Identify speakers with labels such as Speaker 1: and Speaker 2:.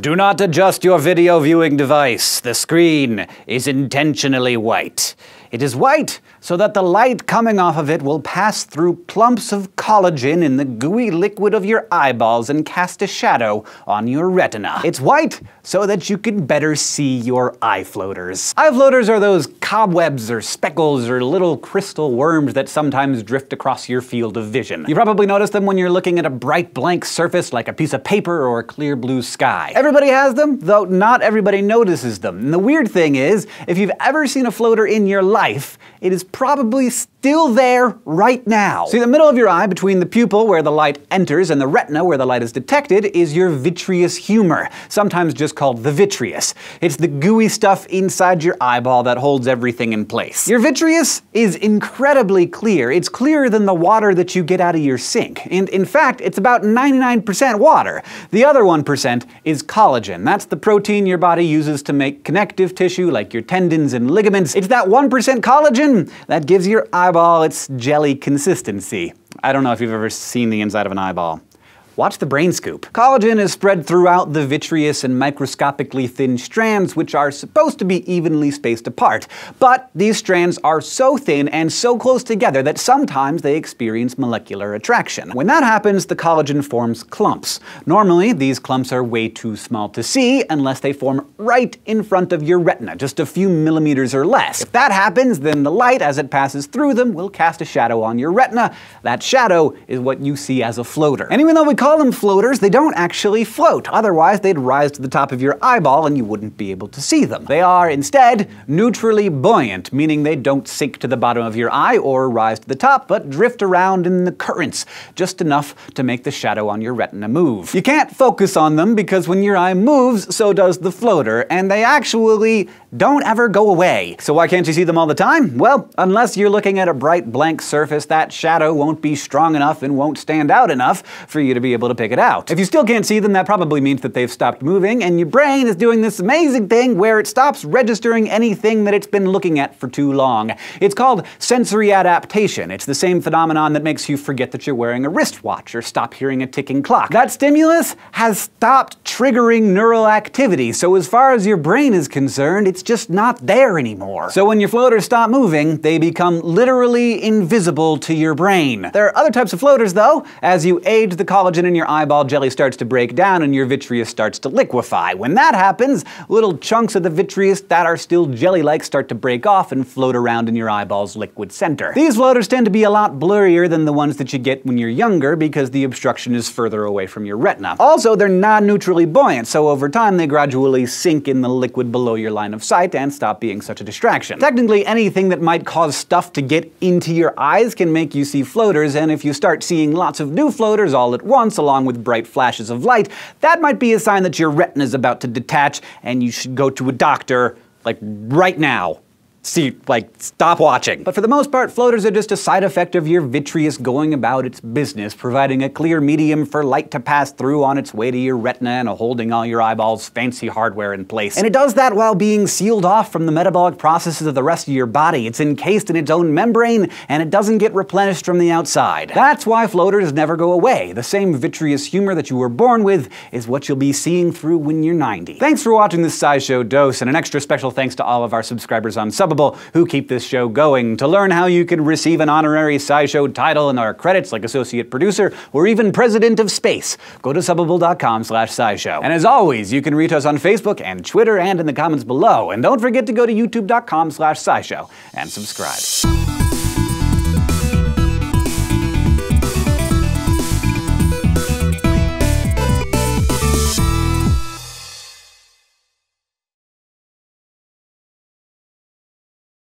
Speaker 1: Do not adjust your video viewing device. The screen is intentionally white. It is white so that the light coming off of it will pass through clumps of collagen in the gooey liquid of your eyeballs and cast a shadow on your retina. It's white so that you can better see your eye floaters. Eye floaters are those cobwebs or speckles or little crystal worms that sometimes drift across your field of vision. You probably notice them when you're looking at a bright blank surface like a piece of paper or a clear blue sky. Everybody has them, though not everybody notices them. And the weird thing is, if you've ever seen a floater in your life, it is probably still there right now. See, the middle of your eye, between the pupil where the light enters and the retina where the light is detected, is your vitreous humor, sometimes just called the vitreous. It's the gooey stuff inside your eyeball that holds everything in place. Your vitreous is incredibly clear. It's clearer than the water that you get out of your sink. And in fact, it's about 99% water. The other 1% is collagen. That's the protein your body uses to make connective tissue like your tendons and ligaments. It's that 1% collagen that gives your eyeball its jelly consistency. I don't know if you've ever seen the inside of an eyeball. Watch the brain scoop. Collagen is spread throughout the vitreous in microscopically thin strands, which are supposed to be evenly spaced apart. But these strands are so thin and so close together that sometimes they experience molecular attraction. When that happens, the collagen forms clumps. Normally, these clumps are way too small to see unless they form right in front of your retina, just a few millimeters or less. If that happens, then the light, as it passes through them, will cast a shadow on your retina. That shadow is what you see as a floater. And even though we call them floaters, they don't actually float. Otherwise, they'd rise to the top of your eyeball and you wouldn't be able to see them. They are instead neutrally buoyant, meaning they don't sink to the bottom of your eye or rise to the top, but drift around in the currents, just enough to make the shadow on your retina move. You can't focus on them because when your eye moves, so does the floater, and they actually don't ever go away. So why can't you see them all the time? Well, unless you're looking at a bright blank surface, that shadow won't be strong enough and won't stand out enough for you to be able to pick it out. If you still can't see them, that probably means that they've stopped moving, and your brain is doing this amazing thing where it stops registering anything that it's been looking at for too long. It's called sensory adaptation. It's the same phenomenon that makes you forget that you're wearing a wristwatch or stop hearing a ticking clock. That stimulus has stopped triggering neural activity, so as far as your brain is concerned, it's just not there anymore. So when your floaters stop moving, they become literally invisible to your brain. There are other types of floaters, though. As you age, the collagen in your eyeball jelly starts to break down and your vitreous starts to liquefy. When that happens, little chunks of the vitreous that are still jelly-like start to break off and float around in your eyeball's liquid center. These floaters tend to be a lot blurrier than the ones that you get when you're younger because the obstruction is further away from your retina. Also, they're non-neutrally buoyant, so over time they gradually sink in the liquid below your line of sight and stop being such a distraction. Technically, anything that might cause stuff to get into your eyes can make you see floaters, and if you start seeing lots of new floaters all at once, along with bright flashes of light, that might be a sign that your retina is about to detach and you should go to a doctor, like, right now. See, like, stop watching. But for the most part, floaters are just a side effect of your vitreous going about its business, providing a clear medium for light to pass through on its way to your retina and holding all your eyeballs' fancy hardware in place. And it does that while being sealed off from the metabolic processes of the rest of your body. It's encased in its own membrane, and it doesn't get replenished from the outside. That's why floaters never go away. The same vitreous humor that you were born with is what you'll be seeing through when you're 90. Thanks for watching this SciShow dose, and an extra special thanks to all of our subscribers on Subbable who keep this show going. To learn how you can receive an honorary SciShow title and our credits like associate producer or even president of space, go to subbable.com/scishow. And as always, you can reach us on Facebook and Twitter and in the comments below. And don't forget to go to youtube.com/scishow and subscribe.